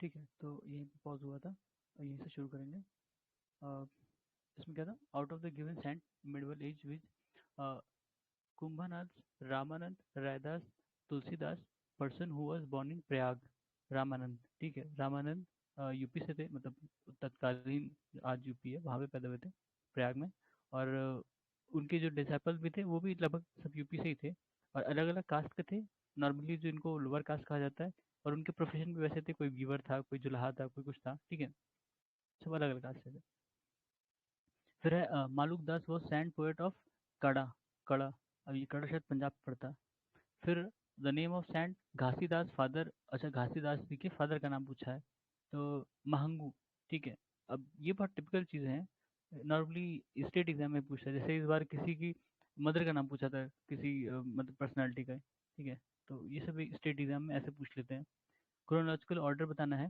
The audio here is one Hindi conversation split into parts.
ठीक है, तो यहीं पे पॉज हुआ था और यहीं से शुरू करेंगे। अ, इसमें क्या था, out of the given saint medieval age which Kumbhnath Ramanand Raidas Tulsidas person who was born in Prayag. Ramanand, ठीक है, रामानंद यूपी से थे, मतलब तत्कालीन आज यूपी है वहाँ पे पैदा हुए थे प्रयाग में। और उनके जो डिसाइपल्स भी थे वो भी लगभग सब यूपी से ही थे और अलग अलग कास्ट के थे। नॉर्मली जो इनको लोअर कास्ट कहा जाता है, और उनके प्रोफेशन भी वैसे थे, कोई वीवर था, कोई जुलाहा था, कोई कुछ था, ठीक है, सब अलग अलग कास्ट से थे। फिर है मालूक दास वो सैंड पोएट ऑफ कड़ा। कड़ा, अब ये कड़ा शायद पंजाब में पड़ता है। फिर the name of saint Ghasidas father, अच्छा घासीदास जी के फादर का नाम पूछा है, तो महंगू, ठीक है। अब ये बहुत टिपिकल चीज़ें हैं, नॉर्मली स्टेट एग्जाम में पूछा है, जैसे इस बार किसी की मदर का नाम पूछा था, किसी मतलब पर्सनालिटी का, ठीक है। तो ये सब स्टेट एग्जाम में ऐसे पूछ लेते हैं। क्रोनोलॉजिकल ऑर्डर बताना है।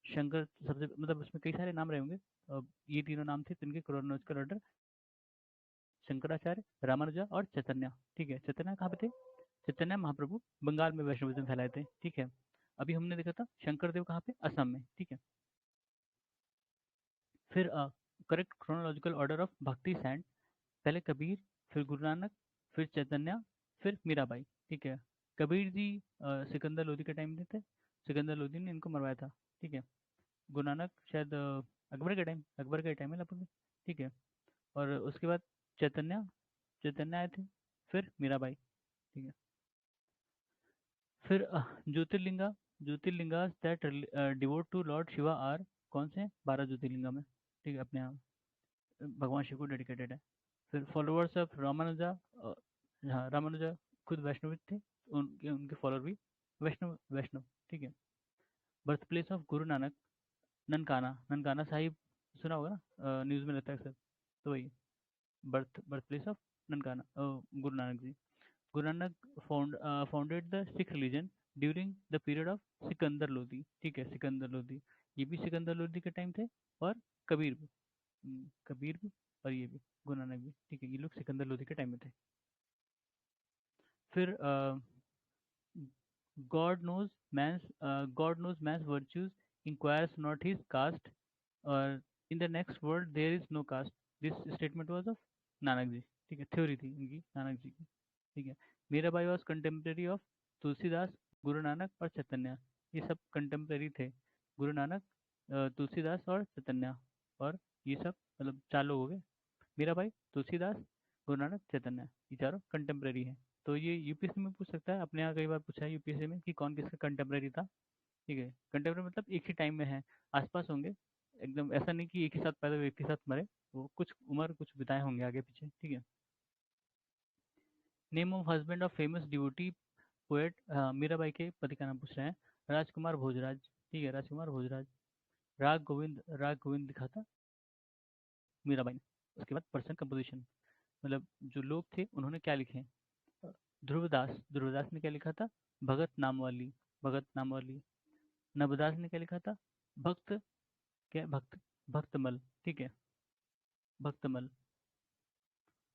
शंकर सबसे, मतलब उसमें कई सारे नाम रहे होंगे, ये तीनों नाम थे, तो इनके क्रोनोलॉजिकल ऑर्डर शंकराचार्य, रामानुजा और चैतन्य, ठीक है। चैतन्य कहाँ पे थे? चैतन्य महाप्रभु बंगाल में वैष्णविज्म फैलाए थे, ठीक है। अभी हमने देखा था शंकर देव कहाँ पे, असम में, ठीक है। फिर करेक्ट क्रोनोलॉजिकल ऑर्डर ऑफ भक्ति सैंड, पहले कबीर, फिर गुरु नानक, फिर चैतन्य, फिर मीराबाई, ठीक है। कबीर जी सिकंदर लोधी के टाइम में थे, सिकंदर लोधी ने इनको मरवाया था, ठीक है। गुरु नानक शायद अकबर के टाइम में लगभग, ठीक है। और उसके बाद चैतन्य, चैतन्य आए थे, फिर मीराबाई, ठीक है। फिर Jyotirlinga, Jyotirlinga that devote to lord Shiva are, कौन से हैं? 12 ज्योतिर्लिंगा में, ठीक है, अपने यहाँ भगवान शिव को डेडिकेटेड है। फिर फॉलोअर्स ऑफ रामानुजा, हाँ रामानुजा खुद वैष्णव थे, उनके उनके फॉलोअर भी वैष्णव वैष्णव, ठीक है। Birth place of Guru Nanak, Nankana, Nankana Sahib सुना होगा ना, न्यूज़ में रहता है अक्सर, तो वही birth place of Nankana, Guru Nanak ji. Guru Nanak founded the Sikh religion during the period of Sikandar Lodhi, ठीक है, सिकंदर लोधी, ये भी सिकंदर लोधी के टाइम थे। और कबीर भी, कबीर भी, और ये भी गुरु नानक भी, ठीक है, ये लोग सिकंदर लोधी के टाइम में थे। फिर God knows man's virtues, inquires not his caste, और in the next world there is no caste, this statement was of Nanak ji, ठीक है, थ्योरी थी इनकी नानक जी की, ठीक है। Mirabai was contemporary of Tulsidas, Guru Nanak और चैतन्य, ये सब कंटेम्प्रेरी थे। गुरु नानक, तुलसीदास और चैतन्य, और ये सब मतलब 4 लोग हो गए, मीराबाई, तुलसीदास, गुरु नानक, चैतन्य, ये चारों कंटेम्प्रेरी हैं। तो ये यूपीएससी में पूछ सकता है, अपने यहाँ कई बार पूछा है यूपीएससी में कि कौन किसका कंटेम्प्रेरी था, ठीक है। कंटेम्प्रेरी मतलब एक ही टाइम में है, आसपास होंगे, एकदम ऐसा नहीं कि एक ही साथ पैदा हुए एक ही साथ मरे, वो कुछ उम्र कुछ बिताए होंगे आगे पीछे, ठीक है। Name of husband of famous devotee poet, Mirabai के पति का नाम पूछ रहे हैं, राजकुमार भोजराज, ठीक है, राजकुमार भोजराज। राग गोविंद लिखा था मीराबाई ने। उसके बाद पर्सन कंपोजिशन, मतलब जो लोग थे उन्होंने क्या लिखे हैं। ध्रुवदास, ध्रुवदास ने क्या लिखा था? भगत नामवाली, भगत नामवाली। नवदास ने क्या लिखा था? भक्त, क्या भक्त, भक्तमल, ठीक है, भक्तमल।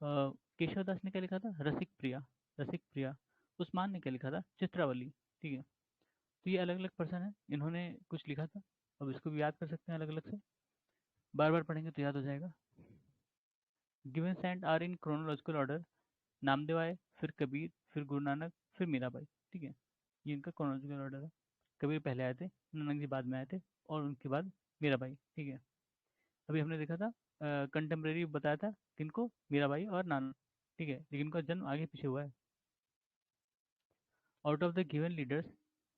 अ, केशवदास ने क्या लिखा था? रसिक प्रिया, रसिक प्रिया। उस्मान ने क्या लिखा था? चित्रावली, ठीक है। तो ये अलग अलग पर्सन है, इन्होंने कुछ लिखा था। अब इसको भी याद कर सकते हैं अलग अलग से, बार बार पढ़ेंगे तो याद हो जाएगा। Given saint are in chronological order, Namdev आए, फिर कबीर, फिर गुरु नानक, फिर मीराबाई, ठीक है, ये इनका क्रोनोलॉजिकल ऑर्डर है। कबीर पहले आए थे, नानक जी बाद में आए थे, और उनके बाद मीराबाई, ठीक है। अभी हमने देखा था कंटेम्प्रेरी बताया था किनको, मीराबाई और नानक, ठीक है, लेकिन उनका जन्म आगे पीछे हुआ है। Out of the given leaders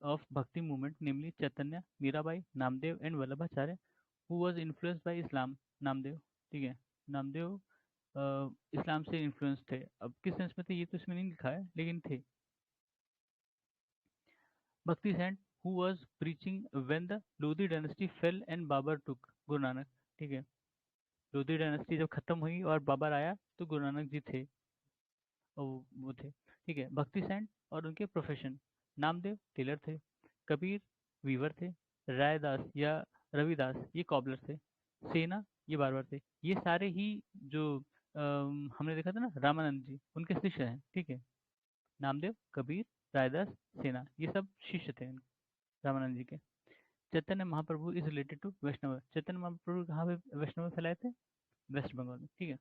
of Bhakti movement namely Chaitanya, Mirabai, Namdev and Vallabhacharya, who was influenced by Islam, Namdev, ठीक है, नामदेव इस्लाम से इन्फ्लुएंस थे। अब किस सेंस में थे ये तो इसमें नहीं लिखा है, लेकिन थे। Bhakti saint who was preaching when the Lodhi dynasty fell and Babur took, Guru Nanak, ठीक है। लोधी डायनेस्टी जब खत्म हुई और बाबर आया तो गुरु नानक जी थे, और वो थे, ठीक है। भक्ति सेंट और उनके प्रोफेशन, नामदेव टेलर थे, कबीर वीवर थे, रायदास या रविदास ये कॉबलर थे, सेना ये बार्बर थे। ये सारे ही जो हमने देखा था ना रामानंद जी, उनके शिष्य हैं, ठीक है। नामदेव, कबीर, रायदास, सेना, ये सब शिष्य थे रामानंद जी के। Chaitanya Mahaprabhu is related to वैष्णव। चैतन्य महाप्रभु कहाँ पे वैष्णव में फैलाए थे? वेस्ट बंगाल में, ठीक है।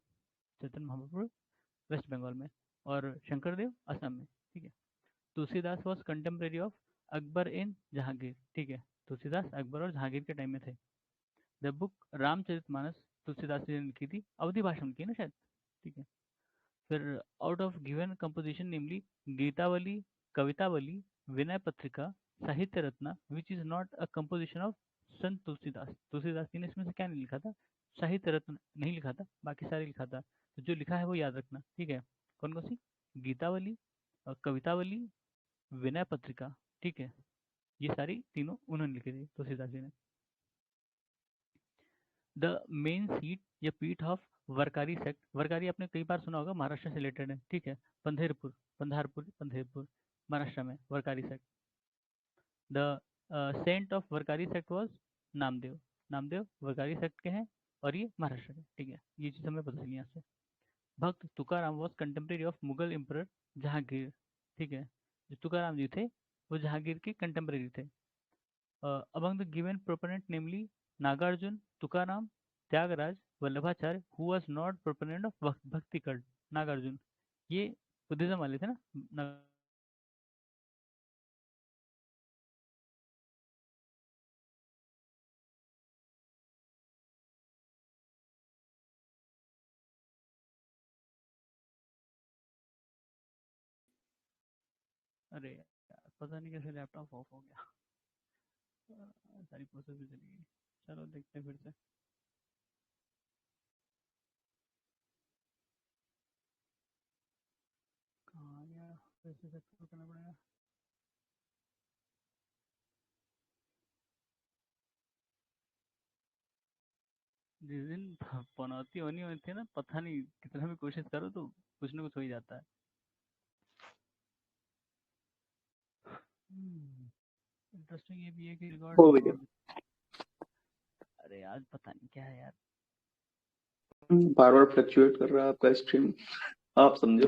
चैतन्य महाप्रभु वेस्ट बंगाल में, और शंकरदेव असम में, ठीक है। Tulsidas was contemporary of Akbar in Jahangir, ठीक है। तुलसीदास अकबर और जहांगीर के टाइम में थे। द बुक रामचरितमानस तुलसीदास जी ने लिखी थी, अवधि भाषा में की ना शायद, ठीक है। फिर आउट ऑफ गिवन कंपोजिशन नेमली गीतावली, कवितावली, विनय पत्रिका, साहित्य Ratna which is not a composition of संत तुलसीदास। तुलसीदास जी ने इसमें से क्या नहीं लिखा था? साहित्य रत्न नहीं लिखा था, बाकी सारे लिखा था। तो जो लिखा है वो याद रखना, ठीक है। कौन कौन सी? गीतावली, कवितावली, विनय पत्रिका, ठीक है। ये सारी तीनों उन्होंने लिखी थी, तुलसीदास जी ने। द मेन सीट या पीठ ऑफ वरकारी सेक्ट, वरकारी आपने कई बार सुना होगा, महाराष्ट्र से रिलेटेड है, ठीक है। पंधेरपुर, पंधेरपुर महाराष्ट्र में Warkari sect. The saint of Warkari sect was Namdev. Namdev Warkari sect के हैं और ये महाराष्ट्र के, ठीक है। ये चीज़ हमें पता चली यहाँ से। भक्त Tukaram was contemporary of Mughal emperor Jahangir, ठीक है। जो तुकाराम जी थे वो जहांगीर के कंटेम्प्रेरी थे। among the given proponent namely Nagarjun, Tukaram, Tyagaraja, Vallabhacharya, who was not proponent of Bhakti cult. Nagarjuna ये बुद्धिज्म वाले थे ना। अरे यार पता नहीं कैसे लैपटॉप ऑफ हो गया। सारी प्रोसेस भी चली गई। चलो देखते हैं फिर से। कहाँ गया? फिर से सेट करना पड़ेगा। जिस दिन पनौती होनी होती है ना, पता नहीं कितना भी कोशिश करो तो कुछ ना कुछ हो ही जाता है। इंटरेस्टिंग ये भी है कि रिकॉर्ड हो गया। रिकॉर्ड। अरे आज पता नहीं क्या है यार। बार बार फ्लक्चुएट कर रहा है आपका स्ट्रीम, आप समझो।